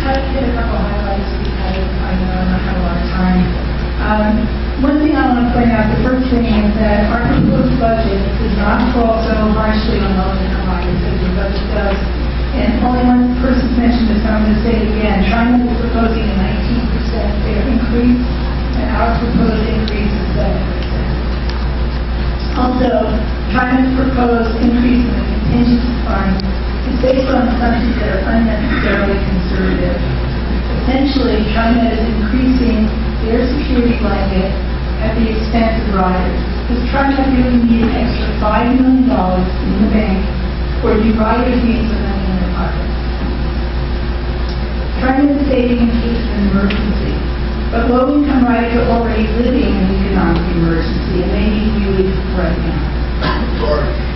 cut hit a couple highlights because I know I don't have a lot of time. One thing I want to point out, the first thing is that our proposed budget does not fall so harshly on low-income riders as your budget does. And only one person's mentioned this, I'm going to say it again. Trimet is proposing a 19% fare increase, and our proposed increase is 7%. Also, Trimet's proposed increase in the contingency fund is based on assumptions that are unnecessarily conservative. Essentially, Trimet is increasing their security blanket at the expense of riders. Does Trimet really need an extra $5 million in the bank, or do riders need some money in their pockets? Trimet is saving in case of an emergency, but low-income riders are already living in an economic emergency, and they need relief right now.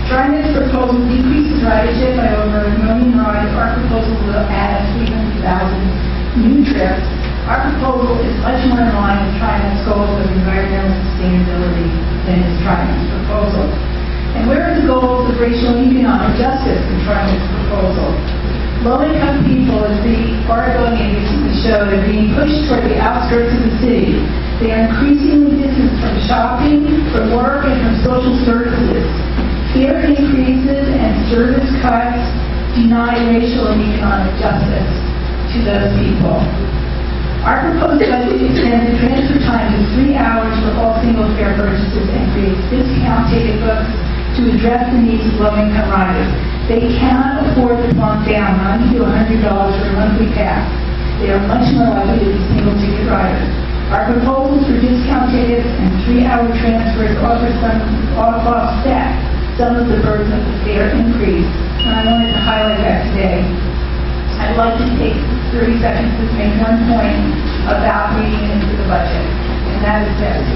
Trimet's proposal decreases ridership by over 1 million rides. Our proposal will add 300,000 new trips. Our proposal is much more in line with Trimet's goals of environmental sustainability than is Trimet's proposal. And where are the goals of racial and economic justice in Trimet's proposal? Low-income people, as the article recently showed, are being pushed toward the outskirts of the city. They are increasingly distanced from shopping, from work, and from social services. Fare increases and service cuts deny racial and economic justice to those people. Our proposed budget extends the transfer time to 3 hours for all single-fare purchases and creates discount ticket books to address the needs of low-income riders. They cannot afford to plunk down $90 to $100 for a monthly pass. They are much more likely to be single-ticket riders. Our proposals for discount tickets and 3-hour transfers offset some of the burden of the fare increase, and I wanted to highlight that today. I'd like to take 30 seconds to make one point about reading into the budget, and that is this.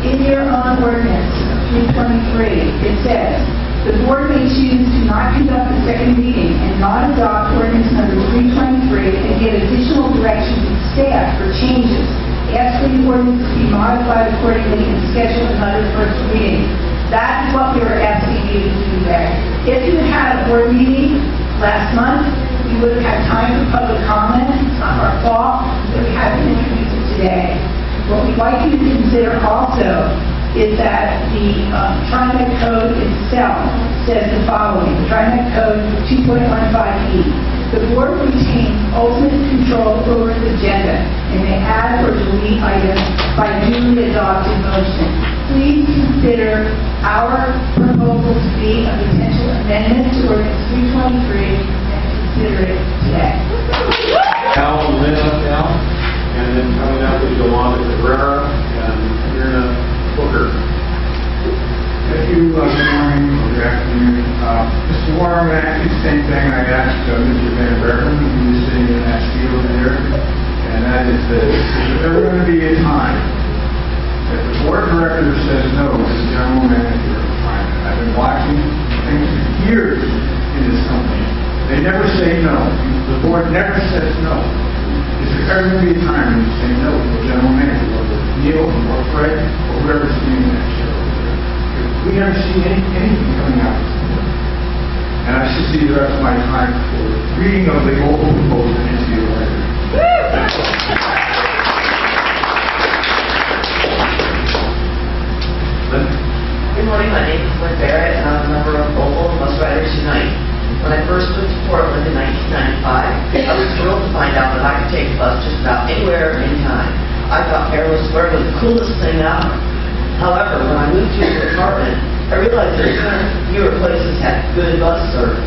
In your own ordinance, 323, it says, the board may choose to not conduct a second reading and not adopt ordinance number 323 and give additional direction to staff for changes. Ask for the ordinance to be modified accordingly and schedule another first reading. That is what we are asking you to do today. If you had a board meeting last month, we would have had time for public comment. It's not our fault that we haven't introduced it today. What we'd like you to consider also is that the Trimet Code itself says the following. The Trimet Code 2.15e. The board retains ultimate control over its agenda and may add or delete items by duly adopted motion. Please consider our proposal to be a potential amendment to Ordinance 323 and consider it today. Al and Lynn up now, and then coming up is Yolanda Cabrera and Myrna Booker. Thank you. Good morning or good afternoon. Mr. Warren, actually the same thing I asked Mr. Van Bergen, who is sitting in that field there, and that is this. Is there going to be a time that the board of directors says no to the general manager of Trimet? I've been watching things for years in this company. They never say no. The board never says no. Is there ever going to be a time when you say no to the general manager, whether it's Neil or Fred or whoever's doing that show? We never see anything coming out of this board. And I should see the rest of my time for reading of the old proposal into your record. Good morning, my name is Lynn Barrett, and I'm a member of OPAL and Bus Riders Unite. When I first moved to Portland in 1995, I was thrilled to find out that I could take a bus just about anywhere, anytime. I thought airless wear was the coolest thing ever. However, when I moved to the apartment, I realized that fewer places had good bus service.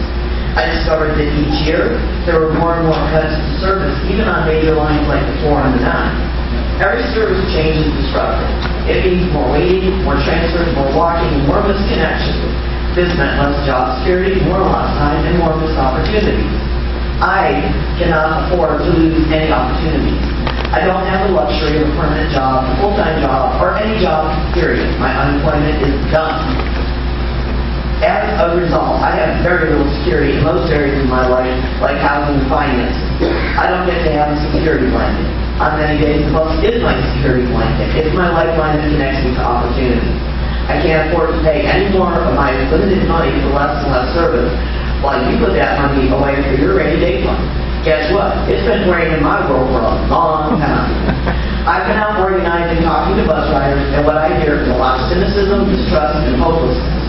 I discovered that each year, there were more and more cuts to service, even on major lines like the 4 and the 9. Every service change is disruptive. It means more waiting, more transfers, more walking, and more misconnections. This meant less job security, more lost time, and more missed opportunities. I cannot afford to lose any opportunities. I don't have the luxury of a permanent job, a full-time job, or any job, period. My unemployment is done. As a result, I have very little security in most areas of my life, like housing and finance. I don't get to have a security blanket. On many days, the bus is my security blanket. It's my lifeline that connects me to opportunity. I can't afford to pay any more of my limited money for less and less service, while you put that money away for your rainy day fund. Guess what? It's been raining in my world for a long time. I've been out organizing, talking to bus riders, and what I hear is a lot of cynicism, distrust, and hopelessness.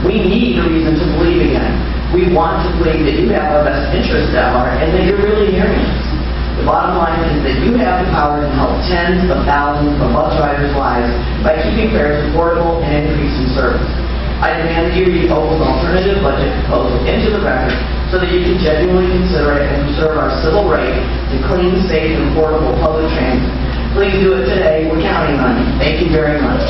We need a reason to believe again. We want to believe that you have our best interests at heart and that you're really hearing us. The bottom line is that you have the power to help tens of thousands of bus riders' lives by keeping fares affordable and increasing service. I demand that you read Opal's alternative budget proposal into the record so that you can genuinely consider it and preserve our civil right to clean, safe, and affordable public transit. Please do it today. We're counting on you. Thank you very much.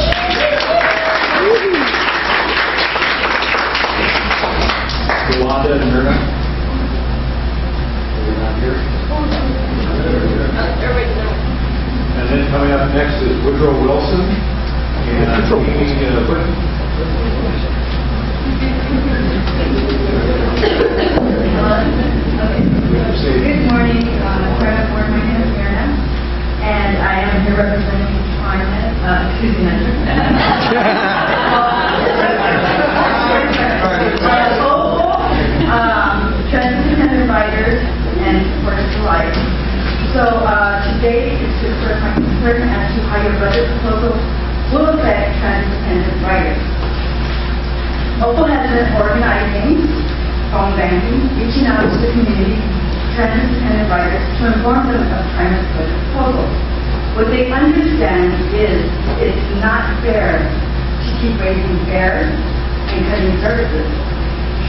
Yolanda and Myrna. They're not here. And then coming up next is Woodrow Wilson and Amy Whitten. Good morning, Board. My name is Myrna, and I am here representing Trimet, transit riders and supporters alike. So today is to express my concern as to how your budget proposal will affect transit riders. Opal has been organizing, phone banking, reaching out to the community, transit riders to inform them of Trimet's budget proposal. What they understand is it's not fair to keep raising fares and cutting services.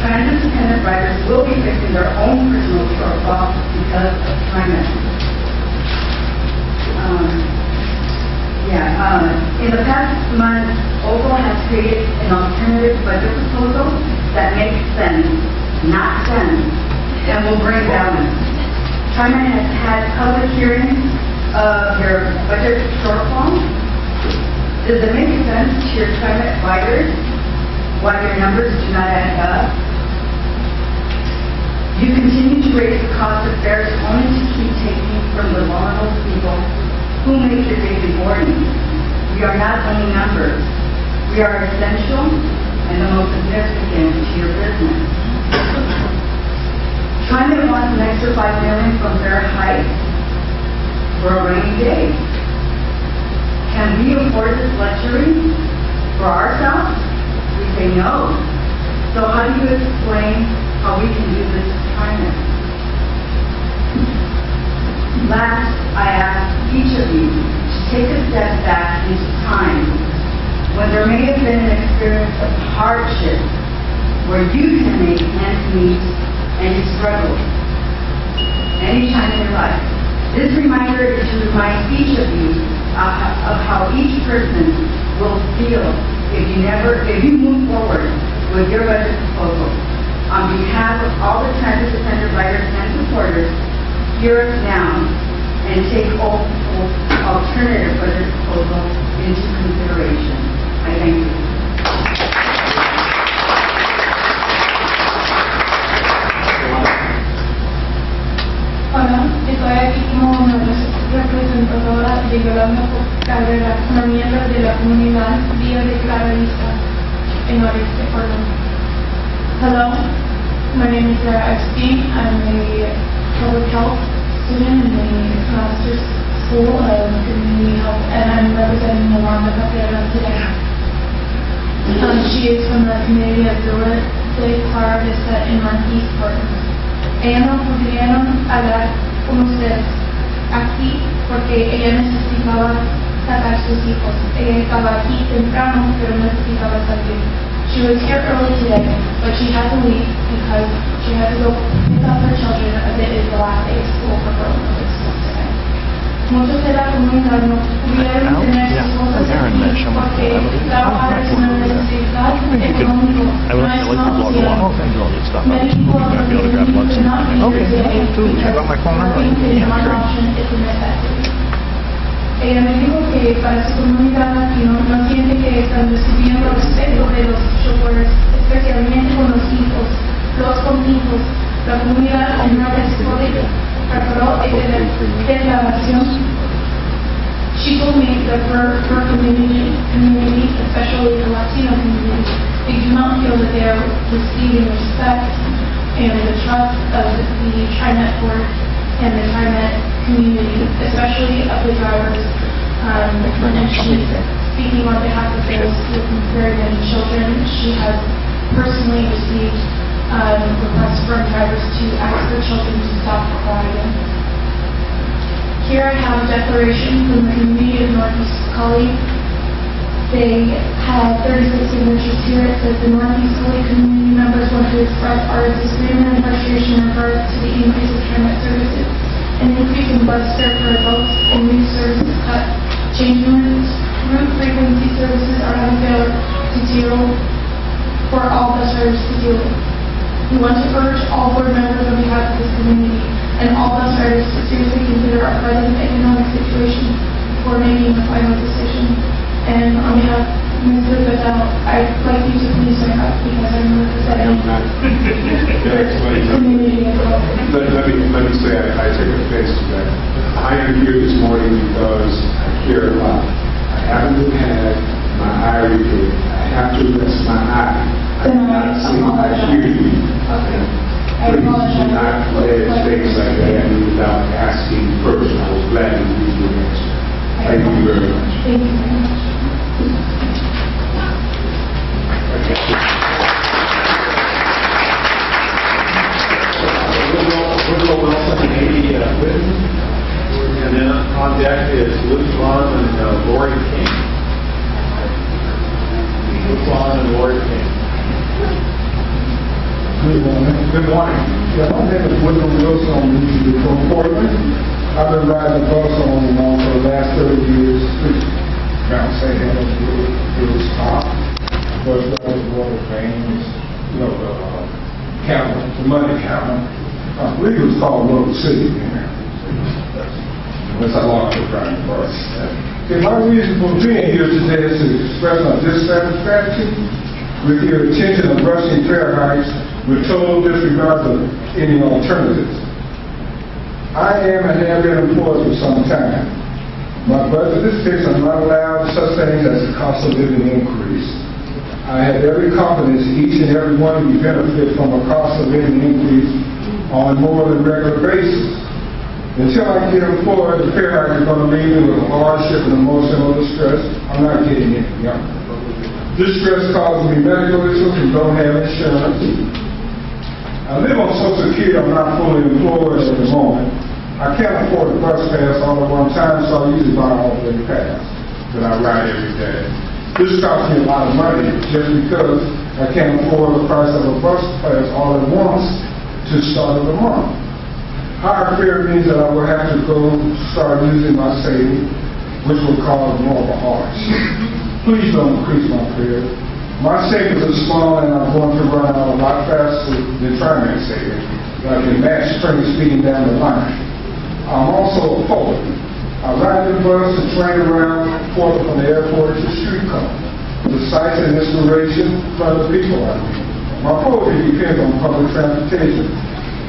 Transit-dependent riders will be facing their own personal shortfall because of Trimet. In the past month, Opal has created an alternative budget proposal that makes sense, not sense, and will bring balance. Trimet has had public hearings of your budget shortfall. Does it make sense to your Trimet riders why your numbers do not add up? You continue to raise the cost of fares only to keep taking from the vulnerable people who make your daily boarding. We are not only numbers. We are essential and the most significant to your business. Trimet wants an extra $5 million from fare hike for a rainy day. Can we afford this luxury for ourselves? We say no. So how do you explain how we can do this to Trimet? Last, I ask each of you to take a step back into time when there may have been an experience of hardship where you can make ends meet and you struggle any time in your life. This reminder is to remind each of you of how each person will feel if you move forward with your budget proposal. On behalf of all the transit-dependent riders and supporters, hear us now and take Opal's alternative budget proposal into consideration. I thank you. Hola, estoy aquí como una representadora de Yolanda Carrera, una miembro de la comunidad Vía de Claravista en Noreste, Colombia. Hello, my name is Sarah Epstein. I'm a public health student in the master's school of community health, and I'm representing Yolanda Carrera today. She is from the community of Villa de Claravista in Northeast Portland. Ella no pudieron hablar con ustedes aquí porque ella necesitaba sacar sus hijos. Ella estaba aquí temprano, pero necesitaba salir. She was here early today, but she had to leave because she had to go pick up her children as it is the last day of school for her public school today. Muchos de la comunidad no pudieron tener sus cosas aquí porque trabajar es una necesidad económica. No es una opción. Many people in the community cannot be here today because working is one option, it's a necessity. Ella me dijo que para su comunidad aquí no siente que están recibiendo respeto de los choferes, especialmente con los hijos, los con hijos. La comunidad en Noreste preparó esta declaración. She told me that her community, especially the Latino community, they do not feel that they are receiving respect and the trust of the Trimet board and the Trimet community, especially of the drivers. And she's speaking on behalf of those with very many children. She has personally received requests from drivers to ask their children to stop driving. Here I have a declaration from the community of Northeast Cully. They have 36 signatures here. It says the Northeast Cully community members want to express our disagreement and frustration in regards to the increase of Trimet services, an increase in bus fare for adults, and new services cut. Changing route frequency services are unfair to deal for all bus riders to deal with. We want to urge all board members on behalf of this community and all bus riders to seriously consider our present economic situation before making a final decision. And on behalf of Mr. Patel, I'd like you to please sign up because I'm representing the community as well. Let me say I take offense to that. I am here this morning because I care a lot. I haven't had my eye repaired. I have to rest my eye. I cannot see, I hear you. Okay. Please do not pledge things like that without asking first. I was glad to read your answer. Thank you very much. Thank you very much. Woodrow Wilson and Amy Whitten. And then on deck is Luke Vaughn and Lori King. Luke Vaughn and Lori King. Good morning. Good morning. Yeah, my name is Woodrow Wilson. I'm usually from Portland. I've been riding the bus on and on for the last 30 years. Bounce say that it was top. Bus drivers, water veins, the counter, the money counter. I believe it was called Little City in there. That's how long I've been riding the bus. Okay, my reason for being here today is to express my dissatisfaction with your attention of rushing fare hikes with total disregard of any alternatives. I am and have been employed for some time. My budget is fixed. I'm not allowed such things as a cost of living increase. I have every confidence each and every one of you benefit from a cost of living increase on a more than regular basis. Until I get employed, the fare hike is going to leave me with hardship and emotional distress. I'm not getting any younger. This stress causes me medical issues and don't have insurance. I live on Social Security. I'm not fully employed at the moment. I can't afford a bus pass all at one time, so I usually buy all the pass that I ride every day. This costs me a lot of money just because I can't afford the price of a bus pass all at once to start of the month. Higher fare means that I will have to go start using my savings, which will cause more of a hardship. Please don't increase my fare. My savings are small and I'm going to run out a lot faster than Trimet savings, like a mass train speeding down the line. I'm also a poet. I ride the bus and train around Portland from the airport to the streetcar. The sights and inspiration for the people I meet. My poetry depends on public transportation.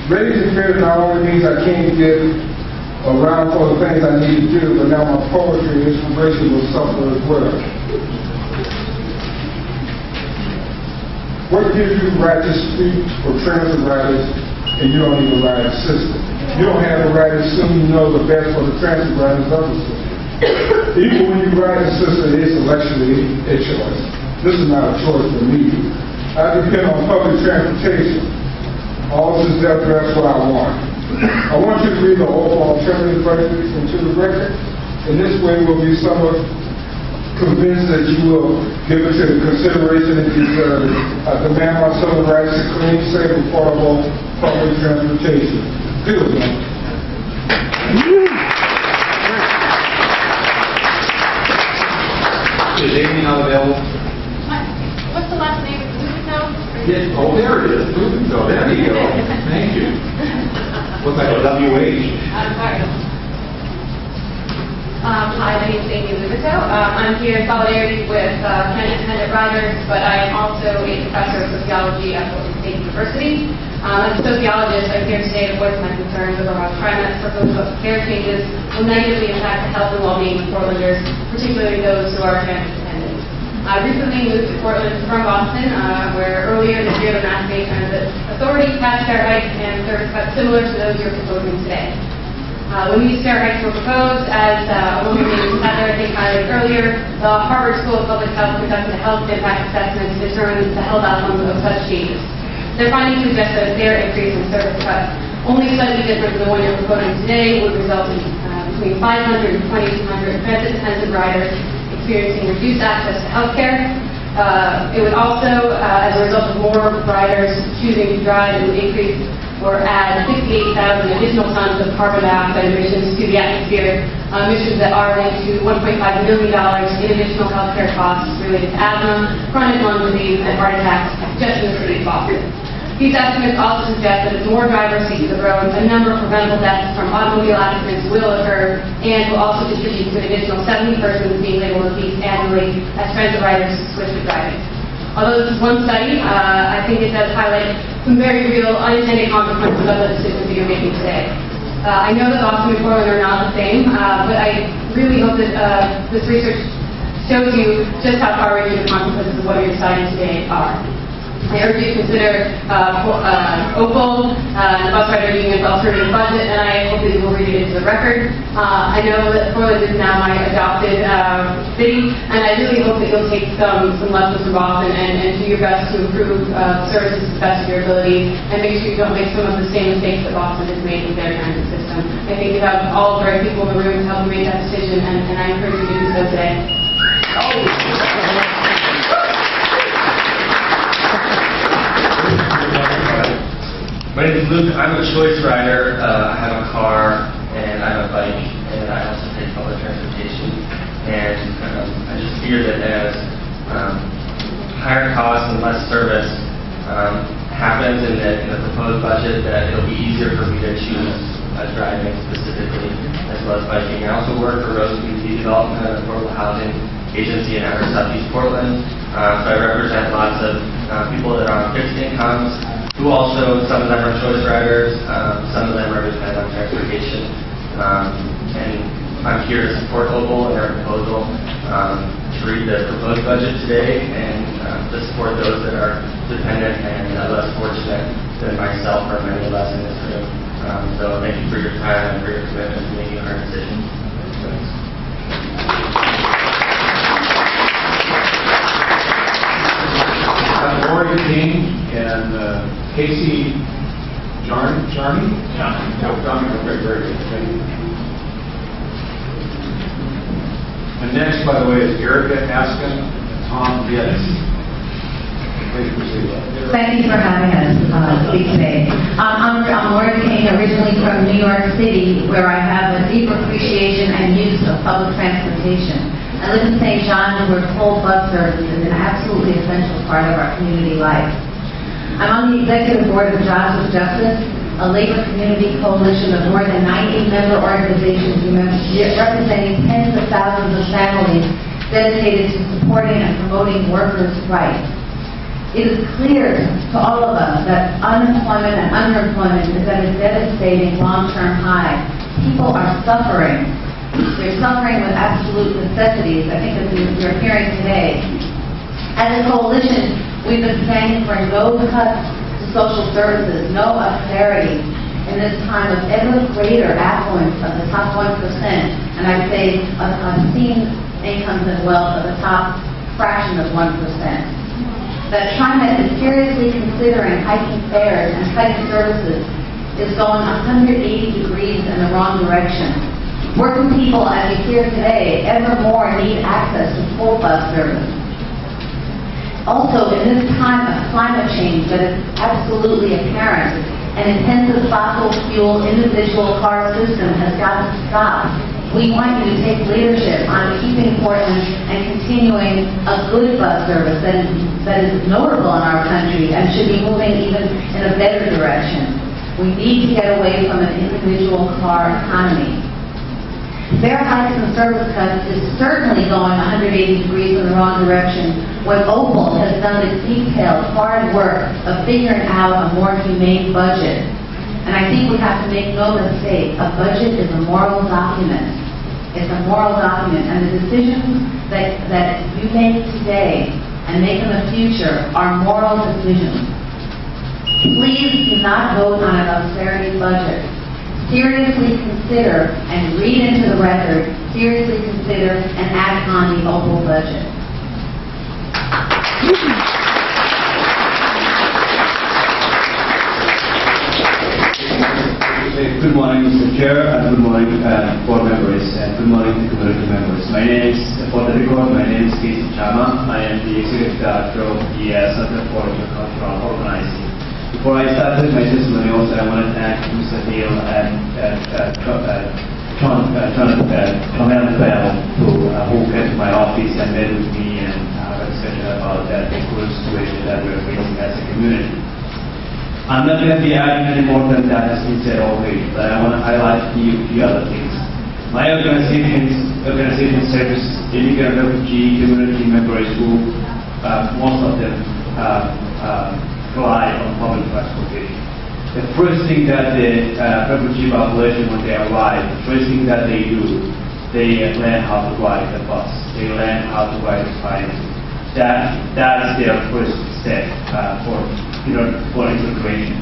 Raising fares not only means I can't get around for the things I need to do, but now my poetry and inspiration will suffer as well. What gives you the right to speak for transit riders and you don't even ride a system? You don't have the right to assume you know the best for the transit riders of the system. Even when you ride a system, it is actually a choice. This is not a choice for me. I depend on public transportation. All this is there to address what I want. I want you to read the OPAL alternative versions into the record. In this way, we'll be somewhat convinced that you will give it to the consideration it deserves. I demand my civil rights to clean, safe, affordable public transportation. Do it, man. Is Amy not available? What's the last name? Yes. Oh, there it is. So there you go. Thank you. What's that? WH? I'm sorry. Hi, my name is Amy Lubico. I'm here in solidarity with independent riders, but I am also a professor of sociology at Portland State University. As a sociologist, I'm here today to voice my concerns over how Trimet's proposed fare changes will negatively impact the health and well-being of Portlanders, particularly those who are transit dependent. I recently moved to Portland from Boston, where earlier this year the Mass Transit Authority passed fare hikes and service cuts similar to those you're proposing today. When these fare hikes were proposed, as a woman named Heather, I think, highlighted earlier, the Harvard School of Public Health conducted a health impact assessment to determine the health outcomes of such changes. Their findings suggest that a fare increase in service cuts, only slightly different than the one you're proposing today, would result in between 500 and 2,200 transit-intensive riders experiencing reduced access to health care. It would also, as a result of more riders choosing to drive, it would increase or add 68,000 additional tons of carbon dioxide emissions to the atmosphere, emissions that are linked to $1.5 million in additional healthcare costs related to asthma, chronic lung disease, and heart attacks just in the city of Boston. These estimates also suggest that as more drivers take to the road, a number of preventable deaths from automobile accidents will occur and will also contribute to an additional 70 persons being labeled obese annually as transit riders switch to driving. Although this is one study, I think it does highlight some very real unintended consequences of the decisions that you're making today. I know that Boston and Portland are not the same, but I really hope that this research shows you just how far-reaching the consequences of what you're deciding today are. I urge you to consider OPAL, the Bus Rider Union's alternative budget, and I hope that you will read it into the record. I know that Portland is now my adopted city, and I really hope that you'll take some lessons from Boston and do your best to improve services to the best of your ability, and make sure you don't make some of the same mistakes that Boston has made with their transit system. I think you have all the right people in the room to help you make that decision, and I encourage you to do so today. My name is Luke. I'm a choice rider. I have a car and I have a bike, and I also take public transportation. And I just fear that as higher costs and less service happens in the proposed budget, that it'll be easier for me to choose driving specifically as well as biking. I also work for Rose Community Development, an affordable housing agency in outer Southeast Portland. So I represent lots of people that are on fixed incomes, who also, some of them are choice riders, some of them are dependent on transportation. And I'm here to support OPAL and their proposal to read the proposed budget today and to support those that are dependent and less fortunate than myself or many of us in this room. So thank you for your time and for your commitment to making hard decisions. Thanks. Lori King and Casey Jarney? Jarney. Okay, very good. Thank you. And next, by the way, is Erica Askin and Tom Geddes. Please proceed. Thank you for having us speak today. I'm Lori King, originally from New York City, where I have a deep appreciation and use of public transportation. I live in St. John's, where full bus service is an absolutely essential part of our community life. I'm on the executive board of Jobs with Justice, a labor community coalition of more than 90 member organizations representing tens of thousands of families dedicated to supporting and promoting workers' rights. It is clear to all of us that unemployment and underemployment is at a devastating long-term high. People are suffering. They're suffering with absolute necessities, I think, as we're hearing today. As a coalition, we've been standing for no cuts to social services, no austerity in this time of ever greater affluence of the top 1%, and I'd say obscene incomes and wealth of the top fraction of 1%. That Trimet is seriously considering hiking fares and cutting services is going 180 degrees in the wrong direction. Working people, as we hear today, ever more need access to full bus service. Also, in this time of climate change that is absolutely apparent, an intensive fossil fuel individual car system has got to stop. We want you to take leadership on keeping Portland and continuing a good bus service that is notable in our country and should be moving even in a better direction. We need to get away from an individual car economy. Fare hikes and service cuts is certainly going 180 degrees in the wrong direction when OPAL has done the detailed, hard work of figuring out a more humane budget. And I think we have to make no mistake, a budget is a moral document. It's a moral document, and the decisions that you make today and make in the future are moral decisions. Please do not vote on an austerity budget. Seriously consider and read into the record, seriously consider and act on the OPAL budget. Good morning, Mr. Chair, and good morning, board members, and good morning to community members. My name is, for the record, my name is Casey Chama. I am the Executive Director of the Center for Intercultural Organizing. Before I start with my testimony, also I want to thank Mr. Neil and John Bell, who came to my office and met with me and had a discussion about the current situation that we are facing as a community. I'm not going to be adding any more than that has been said already, but I want to highlight a few other things. My organization serves immigrant refugee community members who, most of them, rely on public transportation. The first thing that the refugee population, when they arrive, the first thing that they do, they learn how to ride the bus. They learn how to ride the train. That is their first step for integration.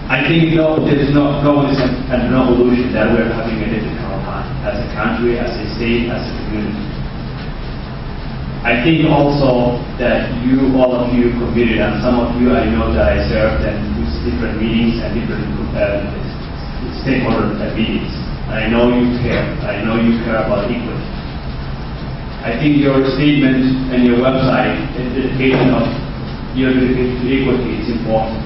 I think there is no illusion that we're having a difficult time as a country, as a state, as a community. I think also that all of you committed, and some of you I know that I served and with different meetings and different stakeholder meetings. And I know you care. I know you care about equity. I think your statement and your website, the dedication of your dedication to equity is important.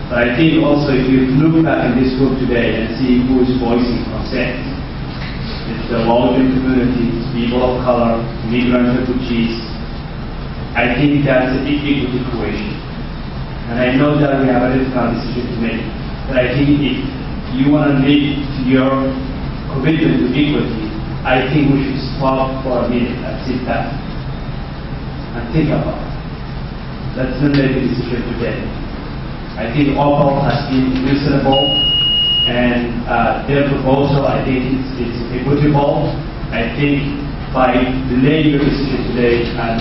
But I think also if you look back in this group today and see who is voicing consent, it's the low-income community, people of color, immigrant refugees. I think that's the equity equation. And I know that we have a difficult decision to make. But I think if you want to make your commitment to equity, I think we should stop for a minute and sit back and think about it. Let's not make a decision today. I think OPAL has been reasonable, and their proposal, I think it's equitable. I think by delaying your decision today, and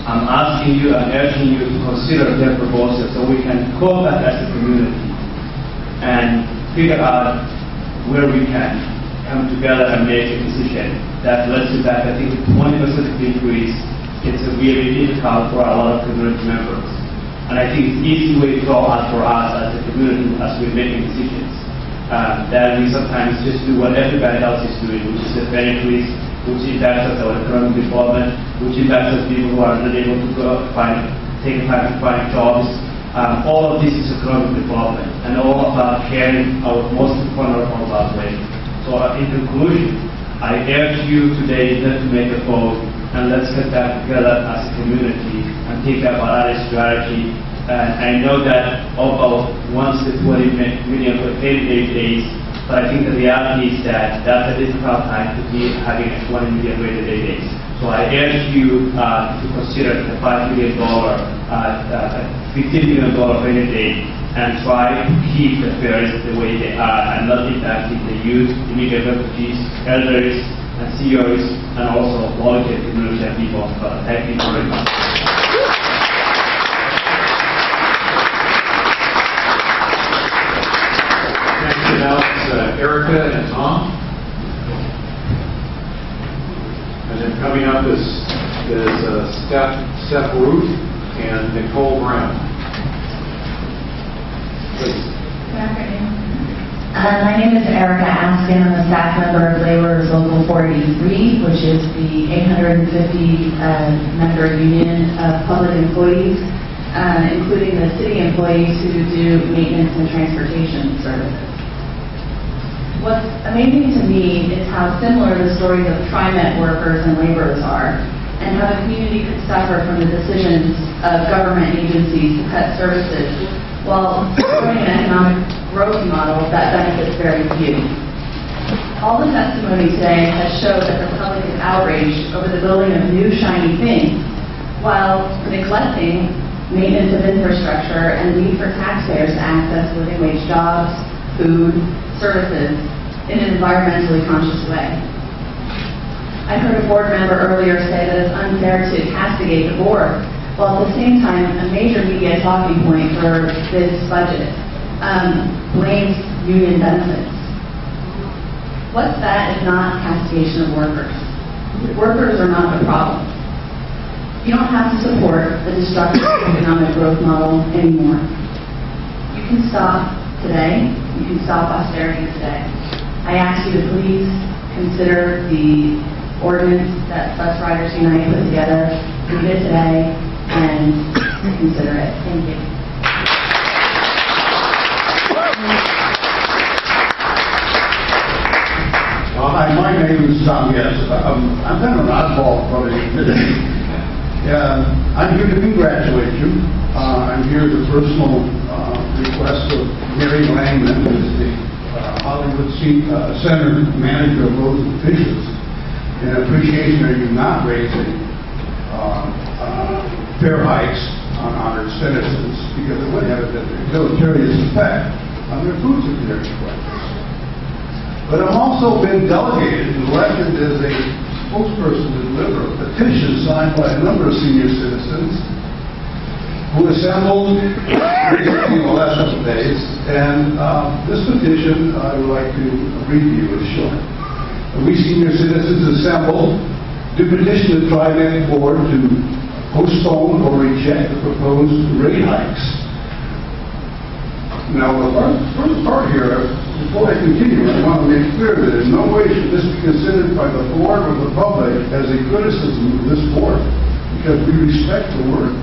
I'm asking you, I'm urging you to consider their proposal so we can go back as a community and figure out where we can come together and make a decision that lets you back. I think 20% increase, it's really difficult for a lot of community members. And I think it's easy way to go out for us as a community as we're making decisions. That we sometimes just do what everybody else is doing, which is a fair increase, which impacts our economic development, which impacts people who are not able to take time to find jobs. All of this is economic development, and all about caring our most vulnerable population. So in conclusion, I urge you today not to make a vote, and let's get back together as a community and think about our strategy. I know that OPAL wants the 20 million for 88 days, but I think the reality is that that's a difficult time to be having a 20 million rated days. So I urge you to consider the $5 million, $15 million rated aid, and try to keep the fares the way they are and not impacting the youth, immigrant refugees, elders, and seniors, and also local community and people. Thank you very much. Thank you. Now it's Erica and Tom. And then coming up is Steph Ruth and Nicole Brown. Please. My name is Erica Askin. I'm a staff member of Laborers Local 483, which is the 850-member union of public employees, including the city employees who do maintenance and transportation services. What's amazing to me is how similar the stories of Trimet workers and laborers are, and how the community could suffer from the decisions of government agencies to cut services while supporting an economic growth model that benefits very few. All the testimony today has showed that the public is outraged over the building of new shiny things, while neglecting maintenance of infrastructure and need for taxpayers to access living wage jobs, food, services, in an environmentally conscious way. I heard a board member earlier say that it's unfair to castigate the board, while at the same time, a major media talking point for this budget blames union benefits. What's that if not castigation of workers? Workers are not the problem. You don't have to support the destructive economic growth model anymore. You can stop today. You can stop austerity today. I ask you to please consider the ordinance that Bus Riders Unite put together, read it today, and consider it. Thank you. Hi, my name is Tom Yes. I'm kind of an oddball buddy today. I'm here to congratulate you. I'm here at the personal request of Mary Langman, who is the Hollywood Center manager of roads and fishes, in appreciation of you not raising fare hikes on our citizens, because it would have a deleterious effect on their food security questions. But I've also been delegated and elected as a spokesperson to deliver a petition signed by a number of senior citizens who assembled recently in the last couple of days. And this petition I would like to read to you as shown. We senior citizens assembled to petition the Trimet board to postpone or reject the proposed rate hikes. Now, the first part here, before I continue, I want to make clear that in no way should this be considered by the board or the public as a criticism of this board, because we respect the work